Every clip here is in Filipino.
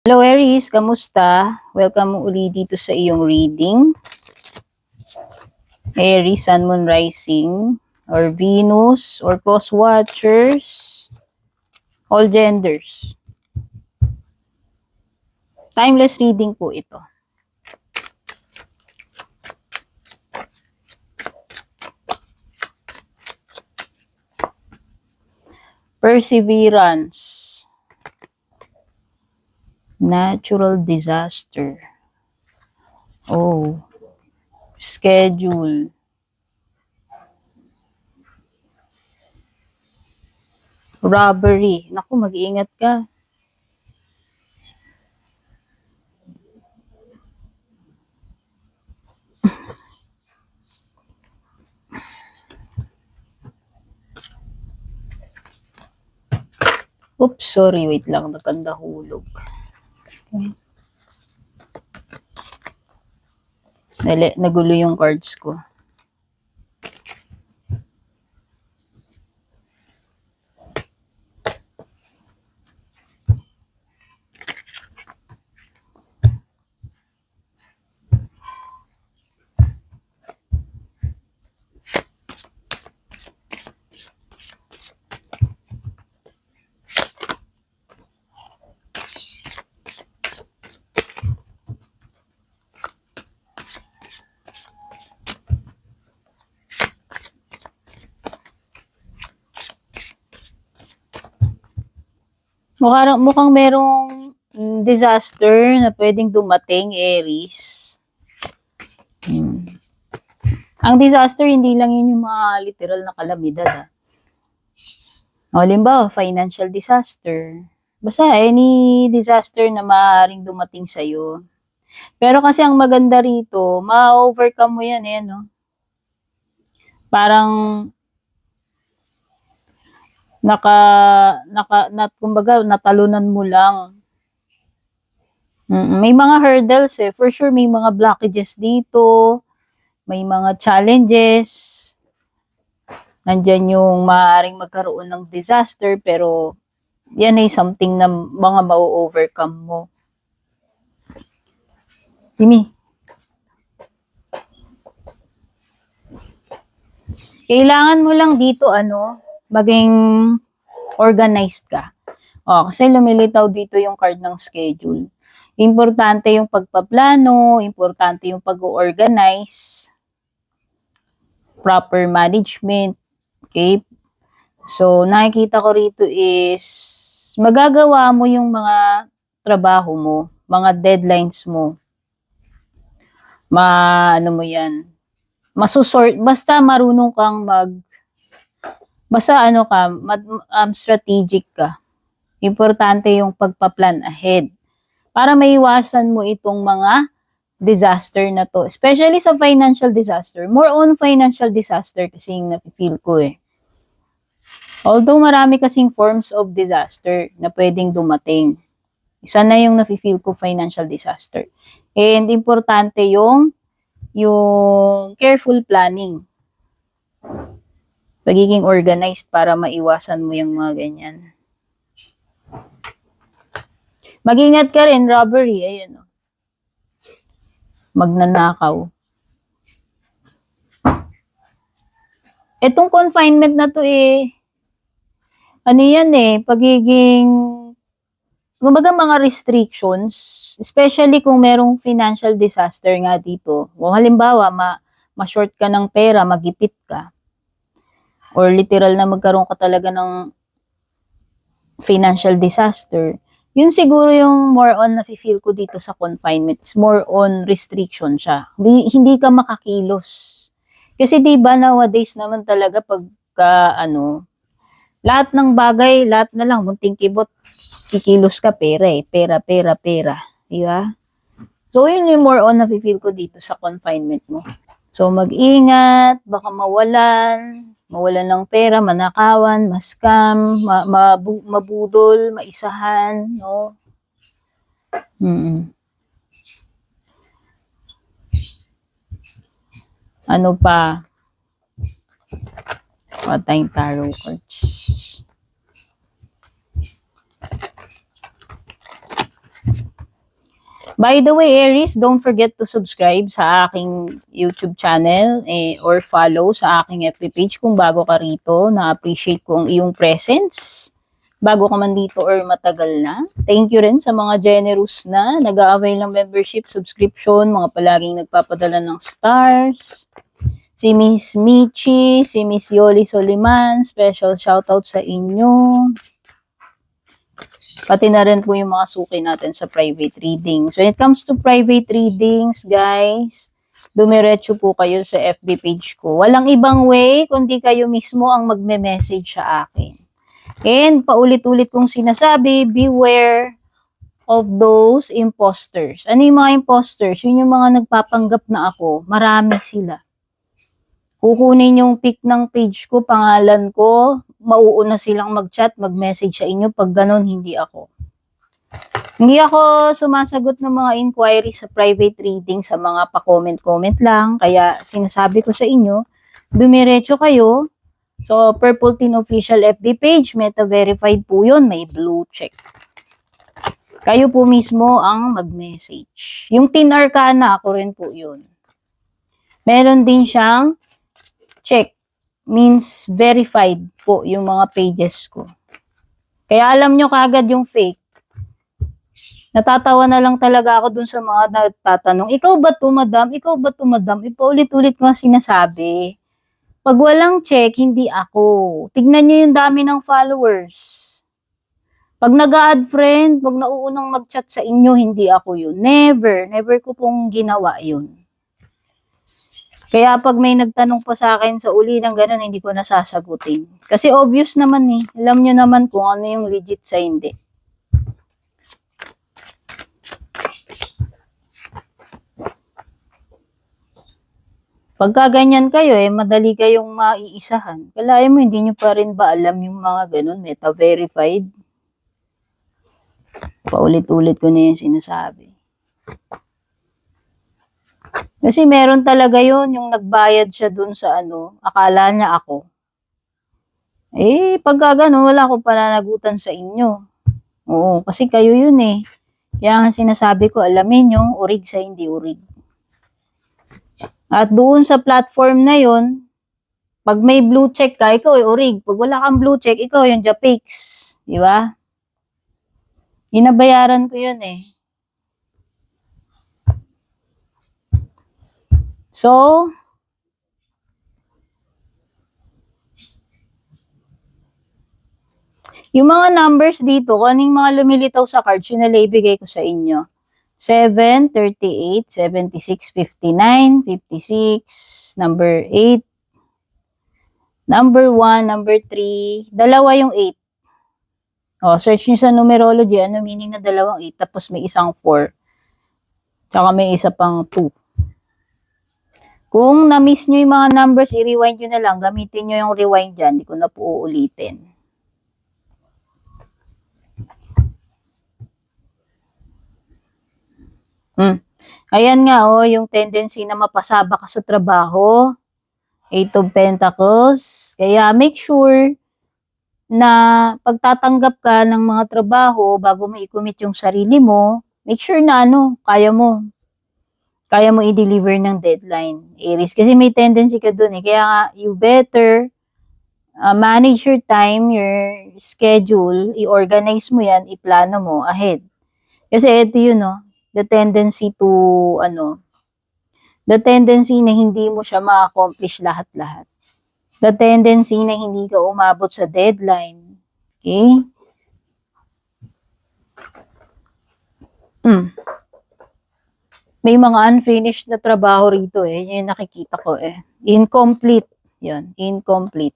Hello Aries, kamusta? Welcome uli dito sa iyong reading. Aries, Sun, Moon, Rising, or Venus, or Cross Watchers, all genders. Timeless reading po ito. Perseverance. Natural disaster. Oh. Schedule. Robbery. Naku, mag-iingat ka. Oops, sorry. Wait lang. Nagkandahulog. Okay. Nagulo yung cards ko. Mukhang merong disaster na pwedeng dumating, Aries. Ang disaster, hindi lang yun yung mga literal na kalamidad. O, halimbawa, financial disaster. Basta, any disaster na maaaring dumating sa'yo. Pero kasi ang maganda rito, ma-overcome mo yan, no? Parang, kumbaga, natalunan mo lang. May mga hurdles for sure may mga blockages dito, may mga challenges, nandyan yung maaaring magkaroon ng disaster, pero yan ay something na mga ma-overcome mo. Timi. Kailangan mo lang dito, maging organized ka. Kasi lumilitaw dito yung card ng schedule. Importante yung pagpaplano, importante yung pag-organize, proper management, okay? So, nakikita ko rito is, magagawa mo yung mga trabaho mo, mga deadlines mo. Masusort, basta marunong kang strategic ka. Importante yung pagpa-plan ahead para maiwasan mo itong mga disaster na to. Especially sa financial disaster. More on financial disaster kasi yung napifeel ko Although marami kasing forms of disaster na pwedeng dumating. Isa na yung napifeel ko financial disaster. And importante yung careful planning. Pagiging organized para maiwasan mo yung mga ganyan. Mag-ingat ka rin, robbery. Ayan, magnanakaw. Itong confinement na to pagiging, kumbaga mga restrictions, especially kung merong financial disaster nga dito. O halimbawa, ma-short ka ng pera, magipit ka. Or literal na magkaroon ka talaga ng financial disaster. Yun siguro yung more on nafe-feel ko dito sa confinement. It's more on restriction siya. Hindi ka makakilos. Kasi diba nowadays naman talaga pagka lahat ng bagay, lahat na lang, munting kibot, kikilos ka, pera Pera. Diba? So yun yung more on nafe-feel ko dito sa confinement mo. So mag-ingat, baka mawalan ng pera, manakawan, ma-scam, mabudol, maisahan, no? Ano pa? Patay tarot cards. By the way, Aries, don't forget to subscribe sa aking YouTube channel or follow sa aking FB page kung bago ka rito. Na-appreciate ko ang iyong presence. Bago ka man dito or matagal na. Thank you rin sa mga generous na nag-a-avail ng membership, subscription, mga palaging nagpapadala ng stars. Si Miss Michi, si Miss Yoli Soliman, special shoutout sa inyo. Pati na rin po yung mga suki natin sa private readings. When it comes to private readings, guys, dumiretso po kayo sa FB page ko. Walang ibang way kundi kayo mismo ang magme-message sa akin. And paulit-ulit kong sinasabi, beware of those imposters. Ano yung mga imposters? Yun yung mga nagpapanggap na ako. Marami sila. Kukunin yung pic ng page ko, pangalan ko, mauuna silang mag-chat, mag-message sa inyo. Pag ganun, hindi ako. Hindi ako sumasagot ng mga inquiries sa private reading sa mga pa-comment-comment lang. Kaya sinasabi ko sa inyo, dumiretso kayo. So, Purple Teen Official FB page, meta-verified po yun, may blue check. Kayo po mismo ang mag-message. Yung Teen Arcana, ako rin po yun. Meron din siyang check, means verified po yung mga pages ko. Kaya alam nyo kagad yung fake. Natatawa na lang talaga ako dun sa mga nagtatanong, ikaw ba to, madam? Ikaw ba to, madam? Ipaulit-ulit ko nga sinasabi. Pag walang check, hindi ako. Tignan nyo yung dami ng followers. Pag nag-a-add friend, pag nauunang mag-chat sa inyo, hindi ako yun. Never. Never ko pong ginawa yun. Kaya pag may nagtanong pa sa akin sa uli ng ganun, hindi ko nasasagutin. Kasi obvious naman eh. Alam nyo naman kung ano yung legit sa hindi. Pagka ganyan kayo madali kayong maiisahan. Kalahin mo, hindi nyo pa rin ba alam yung mga ganun, meta-verified? Paulit-ulit ko na yung sinasabi. Kasi meron talaga yun, yung nagbayad siya dun sa akala niya ako. Pagka gano'n, wala akong pananagutan sa inyo. Oo, kasi kayo yun eh. Kaya nga sinasabi ko, alamin yung urig sa hindi urig. At doon sa platform na yun, pag may blue check ka, ikaw ay urig. Pag wala kang blue check, ikaw yung Japix. Di ba? Inabayaran ko yun eh. So, yung mga numbers dito, kung anong mga lumilitaw sa cards, yun na ibigay ko sa inyo. 7, 38, 76, 59, 56, number 8, number 1, number 3, dalawa yung 8. O, search nyo sa numerology, ano meaning na dalawang 8, tapos may isang 4. Tsaka may isa pang 2. Kung na-miss nyo yung mga numbers, i-rewind nyo na lang. Gamitin nyo yung rewind dyan. Hindi ko na po uulitin. Ayan nga, yung tendency na mapasaba ka sa trabaho. 8 of Pentacles. Kaya make sure na pagtatanggap ka ng mga trabaho bago mo i-commit yung sarili mo, make sure na kaya mo i-deliver ng deadline, Aries. Kasi may tendency ka dun eh. Kaya nga, you better manage your time, your schedule, i-organize mo yan, i-plano mo ahead. Kasi ito yun, the tendency to, the tendency na hindi mo siya ma-accomplish lahat-lahat. The tendency na hindi ka umabot sa deadline. Okay? May mga unfinished na trabaho rito eh. Yun yung nakikita ko eh. Incomplete. Yun. Incomplete.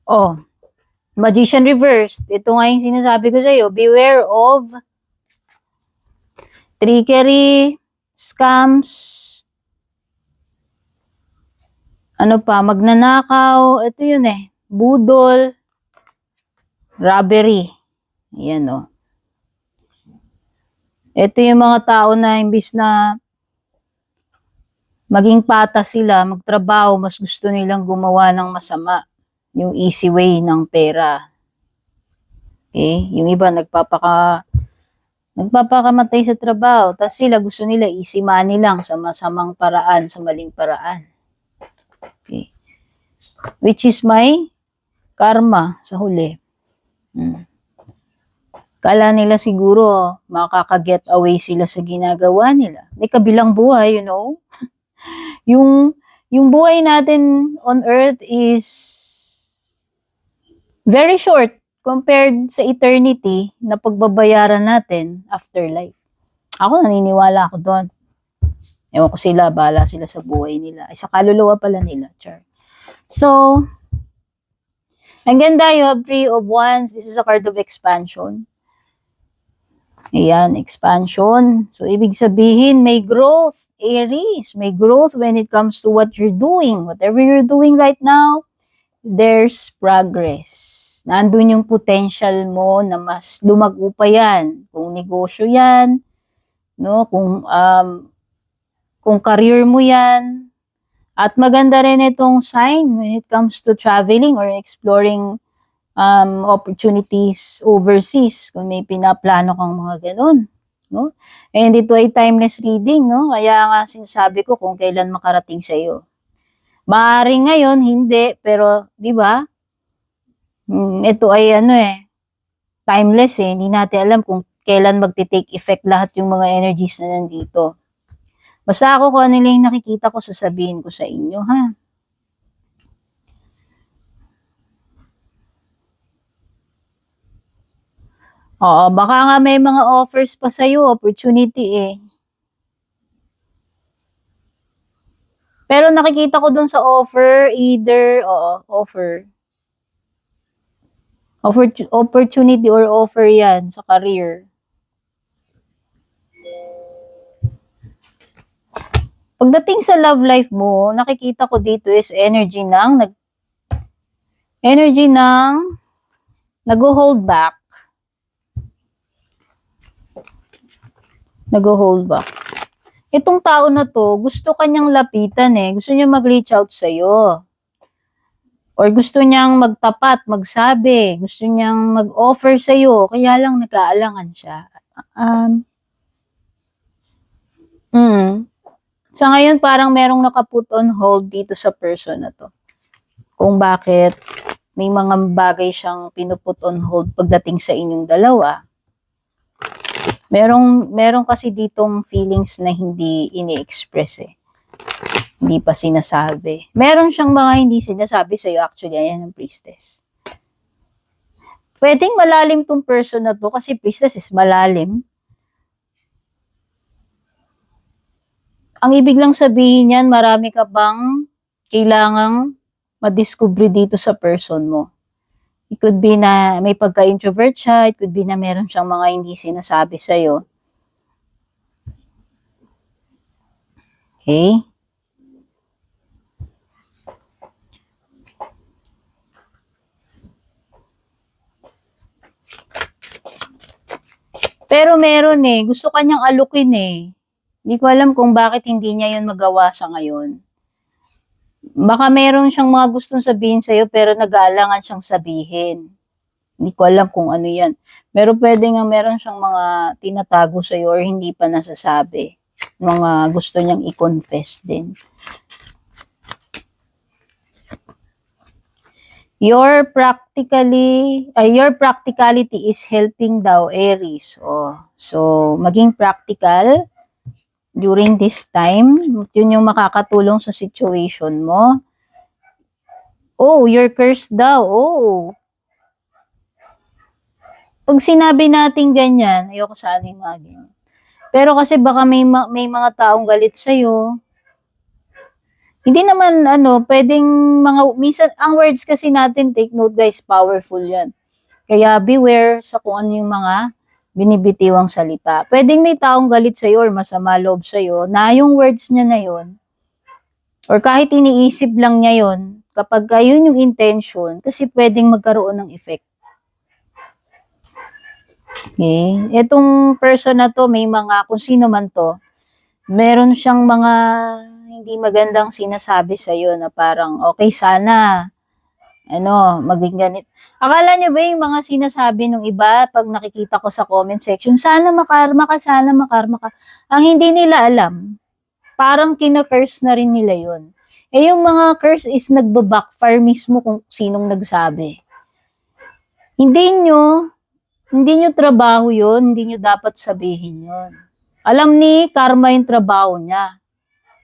Oh. Magician reversed. Ito nga yung sinasabi ko sa'yo. Beware of trickery, scams, magnanakaw. Ito yun eh. Budol, robbery. Yan Ito yung mga tao na imbis na maging patas sila, magtrabaho, mas gusto nilang gumawa ng masama. Yung easy way ng pera. Okay? Yung iba Nagpapakamatay sa trabaho, tapos sila gusto nila easy money lang sa masamang paraan, sa maling paraan. Okay. Which is my karma sa huli. Kala nila siguro makaka-get away sila sa ginagawa nila. May kabilang buhay, yung buhay natin on earth is very short compared sa eternity na pagbabayaran natin after life. Ako naniniwala ako doon. Ewan ko sila, bahala sila sa buhay nila. Ay, sa kaluluwa pala nila. Char. So, ang ganda, you have 3 of Wands. This is a card of expansion. Ayan, expansion. So, ibig sabihin, may growth, Aries. May growth when it comes to what you're doing. Whatever you're doing right now, there's progress. Nandun yung potential mo na mas lumago pa yan. Kung negosyo yan, kung career mo yan. At maganda rin itong sign when it comes to traveling or exploring opportunities overseas, kung may pinaplano kang mga ganun. And ito ay timeless reading, kaya nga sinasabi ko kung kailan makarating sa iyo. Maaaring ngayon, hindi, pero, di ba? Ito ay timeless hindi natin alam kung kailan magti-take effect lahat yung mga energies na nandito. Basta ako kung ano lang nakikita ko, sasabihin ko sa inyo, ha? Oo, baka nga may mga offers pa sa'yo, opportunity Pero nakikita ko dun sa offer, offer. Opportunity or offer yan sa career. Pagdating sa love life mo, nakikita ko dito is energy ng nag-hold back. Nag-hold back. Itong tao na to, gusto kanyang lapitan Gusto niya mag-reach out sa'yo. Or gusto niyang magtapat, magsabi. Gusto niyang mag-offer sa'yo. Kaya lang nag-aalangan siya. Sa ngayon, parang merong nakaput on hold dito sa person na to. Kung bakit may mga bagay siyang pinuput on hold pagdating sa inyong dalawa. Merong kasi ditong feelings na hindi ini-express Hindi pa sinasabi. Meron siyang mga hindi sinasabi sa'yo actually. Ayan ang priestess. Pwedeng malalim tong person na to kasi priestess is malalim. Ang ibig lang sabihin yan, marami ka bang kailangang madiscover dito sa person mo. It could be na may pagka-introvert siya. It could be na meron siyang mga hindi sinasabi sa'yo. Okay? Pero meron gusto kanyang alukin Hindi ko alam kung bakit hindi niya yun magawa sa ngayon. Baka meron siyang mga gustong sabihin sa'yo pero nag-aalangan siyang sabihin. Hindi ko alam kung ano yan. Pero pwede nga meron siyang mga tinatago sa'yo or hindi pa nasasabi. Mga gusto niyang i-confess din. Your practicality is helping daw, Aries. So, maging practical during this time. Yun yung makakatulong sa situation mo. You're cursed daw. Pag sinabi natin ganyan, ayoko sana yung mga ganyan. Pero kasi baka may mga taong galit sa'yo. Hindi naman, pwedeng minsan, ang words kasi natin, take note guys, powerful yan. Kaya beware sa kung ano yung mga binibitiwang salita. Pwedeng may taong galit sa'yo or masama loob sa'yo na yung words niya na yun, or kahit iniisip lang niya yun, kapag yun yung intention, kasi pwedeng magkaroon ng effect. Okay? Itong person na to, may mga, kung sino man to, meron siyang mga hindi magandang sinasabi sa'yo na parang, okay, sana, maging ganit. Akala nyo ba yung mga sinasabi ng iba pag nakikita ko sa comment section, sana makarma ka, sana makarma ka. Ang hindi nila alam, parang kina-curse na rin nila yun. Eh yung mga curse is nagba-backfire mismo kung sinong nagsabi. Hindi nyo trabaho yun, hindi nyo dapat sabihin yun. Alam ni karma yung trabaho niya.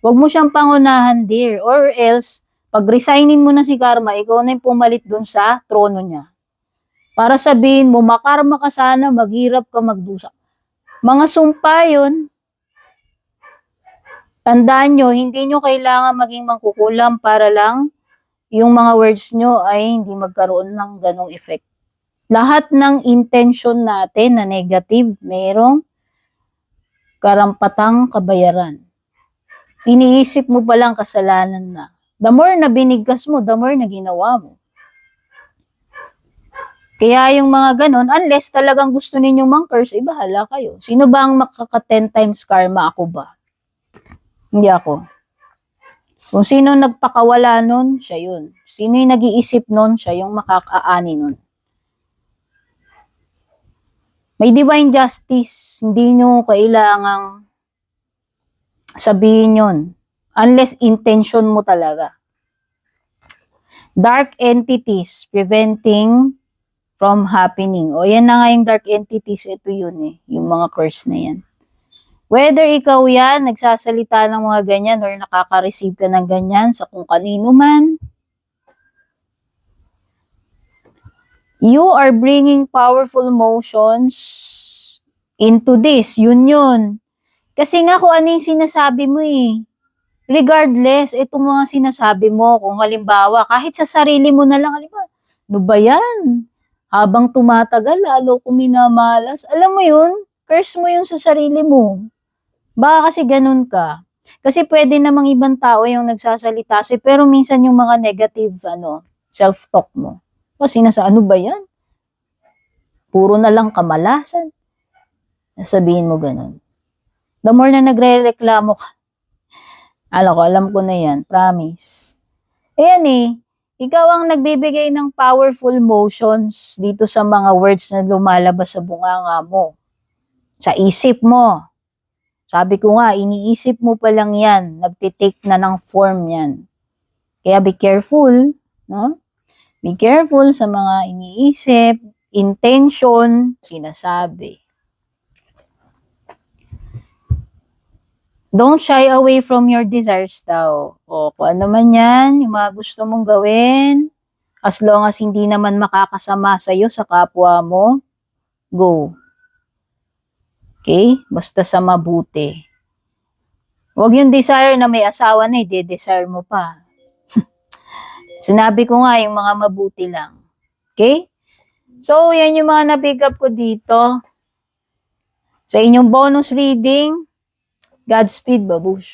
Huwag mo siyang pangunahan, dear. Or else, pag resignin mo na si karma, ikaw na yung pumalit dun sa trono niya. Para sabihin mo, makarma ka sana, maghirap ka, magdusa. Mga sumpa yun. Tandaan nyo, hindi nyo kailangan maging mangkukulam para lang yung mga words nyo ay hindi magkaroon ng ganong effect. Lahat ng intention natin na negative, mayroong karampatang kabayaran. Iniisip mo palang kasalanan na. The more na binigkas mo, the more na ginawa mo. Kaya yung mga ganon, unless talagang gusto ninyong mang-curse, bahala kayo. Sino ba ang makaka 10 times karma? Ako ba? Hindi ako. Kung sino nagpakawala nun, siya yun. Sino yung nag-iisip nun, siya yung makakaani nun. May divine justice. Hindi nyo kailangang sabihin yun. Unless intention mo talaga. Dark entities preventing from happening. O yan na nga yung dark entities. Ito yun eh. Yung mga curse na yan. Whether ikaw yan, nagsasalita ng mga ganyan or nakaka-receive ka ng ganyan sa kung kanino man, you are bringing powerful emotions into this. Yun. Kasi nga kung ano yung sinasabi mo eh. Regardless, itong mga sinasabi mo, kung halimbawa, kahit sa sarili mo na lang, halimbawa, ano ba yan? Habang tumatagal, lalo ko minamalas. Alam mo yun, curse mo yung sa sarili mo. Baka kasi ganun ka. Kasi pwede namang ibang tao yung nagsasalita pero minsan yung mga negative self-talk mo. Kasi ano ba yan? Puro na lang kamalasan. Sabihin mo ganun. The more na nagre-reklamo ka, alam ko na yan, promise. Ayan eh, ikaw ang nagbibigay ng powerful motions dito sa mga words na lumalabas sa bunganga mo. Sa isip mo. Sabi ko nga, iniisip mo pa lang yan, nagtitake na ng form yan. Kaya be careful, no? Be careful sa mga iniisip, intention, sinasabi. Don't shy away from your desires daw. O kung ano man yan, yung mga gusto mong gawin, as long as hindi naman makakasama sa'yo sa kapwa mo, go. Okay? Basta sa mabuti. Huwag yung desire na may asawa na, i-desire mo pa. Sinabi ko nga, yung mga mabuti lang. Okay? So, yan yung mga na-pick up ko dito. Sa inyong bonus reading, Godspeed, babush.